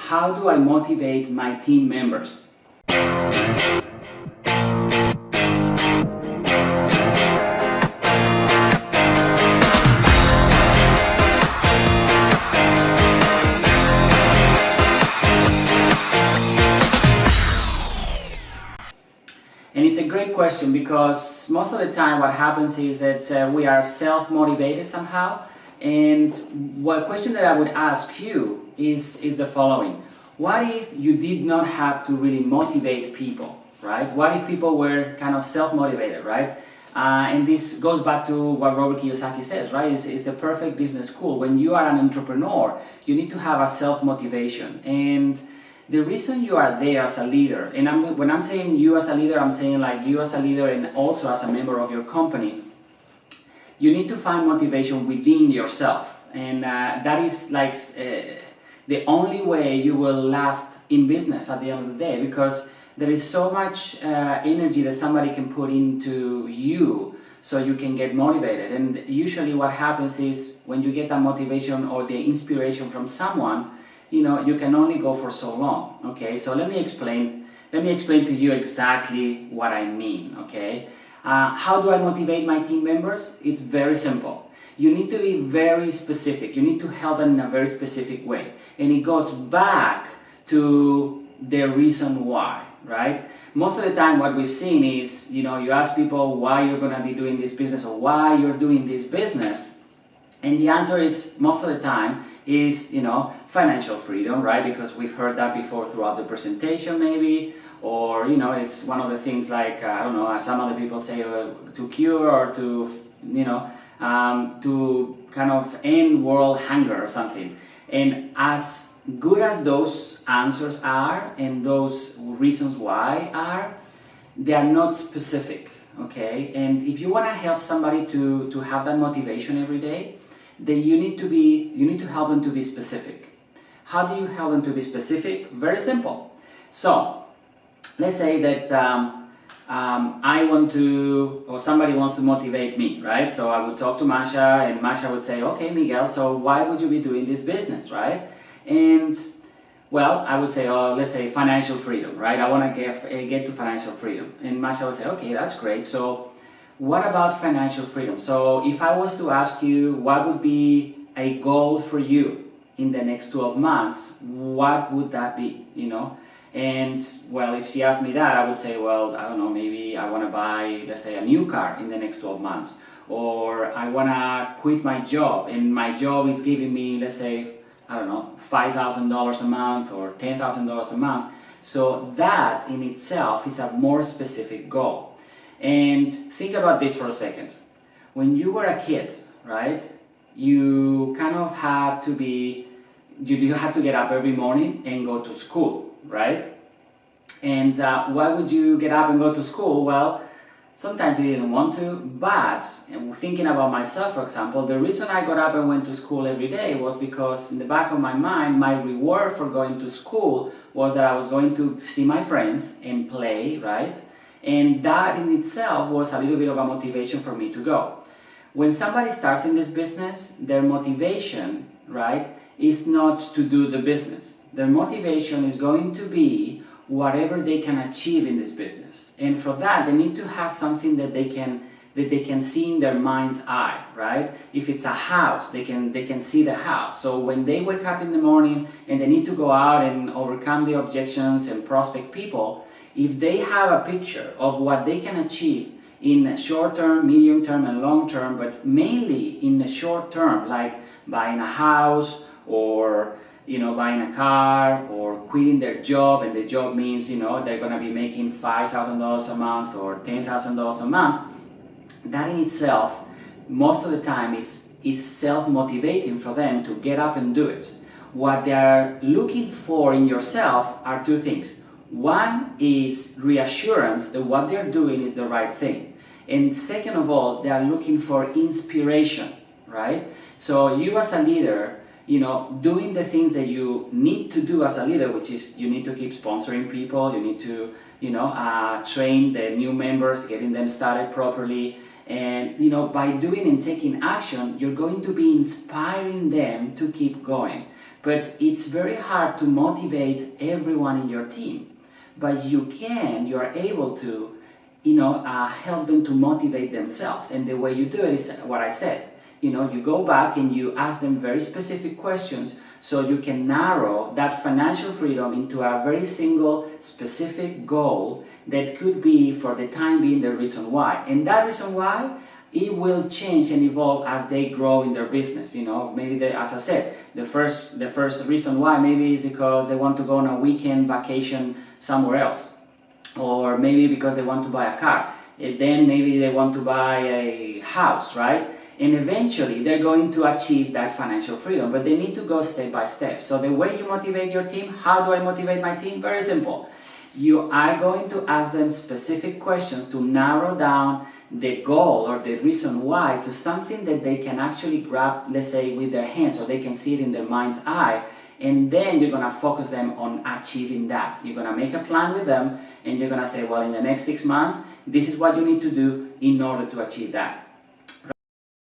how do I motivate my team members? And it's a great question because most of the time what happens is that we are self-motivated somehow. And one question that I would ask you is the following. What if you did not have to really motivate people, right? What if people were kind of self-motivated, right? And this goes back to what Robert Kiyosaki says, right? It's a perfect business school. When you are an entrepreneur, you need to have a self-motivation. And the reason you are there as a leader, and when I'm saying you as a leader, I'm saying like you as a leader and also as a member of your company, you need to find motivation within yourself. And that is like the only way you will last in business at the end of the day, because there is so much energy that somebody can put into you so you can get motivated. And usually what happens is when you get that motivation or the inspiration from someone, you know, you can only go for so long. Okay, so let me explain to you exactly what I mean. Okay, how do I motivate my team members? It's very simple. You need to be very specific. You need to help them in a very specific way, and it goes back to the reason why, right? Most of the time what we've seen is, you know, you ask people why you're going to be doing this business or why you're doing this business, and the answer is most of the time is, you know, financial freedom, right? Because we've heard that before throughout the presentation maybe, or, you know, it's one of the things like, I don't know, some other people say to cure or to, you know, to kind of end world hunger or something. And as good as those answers are and those reasons why are, they are not specific, okay? And if you want to help somebody to have that motivation every day, then you need to help them to be specific. How do you help them to be specific? Very simple. So let's say that I want to, or somebody wants to motivate me, right? So I would talk to Masha, and Masha would say, okay, Miguel, so why would you be doing this business, right? And well, I would say, oh, let's say financial freedom, right? I want to get to financial freedom. And Masha would say, okay, that's great. So what about financial freedom? So if I was to ask you what would be a goal for you in the next 12 months, what would that be, you know? And well, if she asked me that, I would say, well, I don't know, maybe I want to buy, let's say, a new car in the next 12 months. Or I want to quit my job, and my job is giving me, let's say, I don't know, $5,000 a month or $10,000 a month. So that in itself is a more specific goal. And think about this for a second. When you were a kid, right, you kind of had to you had to get up every morning and go to school, right? And why would you get up and go to school? Well, sometimes you didn't want to, but thinking about myself, for example, the reason I got up and went to school every day was because in the back of my mind, my reward for going to school was that I was going to see my friends and play, right? And that in itself was a little bit of a motivation for me to go. When somebody starts in this business, their motivation, right, is not to do the business. Their motivation is going to be whatever they can achieve in this business. And for that, they need to have something that they can see in their mind's eye, right? If it's a house, they can see the house. So when they wake up in the morning and they need to go out and overcome the objections and prospect people, if they have a picture of what they can achieve in short term, medium term, and long term, but mainly in the short term, like buying a house or, you know, buying a car or quitting their job, and the job means, you know, they're going to be making $5,000 a month or $10,000 a month, that in itself, most of the time is self-motivating for them to get up and do it. What they are looking for in yourself are two things. One is reassurance that what they're doing is the right thing. And second of all, they are looking for inspiration, right? So you as a leader, you know, doing the things that you need to do as a leader, which is you need to keep sponsoring people, you need to, you know, train the new members, getting them started properly, And you know, by doing and taking action, you're going to be inspiring them to keep going. But it's very hard to motivate everyone in your team. But you are able to, help them to motivate themselves. And the way you do it is what I said. You know, you go back and you ask them very specific questions so you can narrow that financial freedom into a very single specific goal that could be, for the time being, the reason why. And that reason why, it will change and evolve as they grow in their business. You know, maybe they, as I said, the first reason why maybe is because they want to go on a weekend vacation somewhere else, or maybe because they want to buy a car. Then maybe they want to buy a house, right? And eventually they're going to achieve that financial freedom, but they need to go step by step. So the way you motivate your team, how do I motivate my team? Very simple. You are going to ask them specific questions to narrow down the goal or the reason why to something that they can actually grab, let's say, with their hands, or they can see it in their mind's eye. And then you're going to focus them on achieving that. You're going to make a plan with them, and you're going to say, well, in the next 6 months, this is what you need to do in order to achieve that.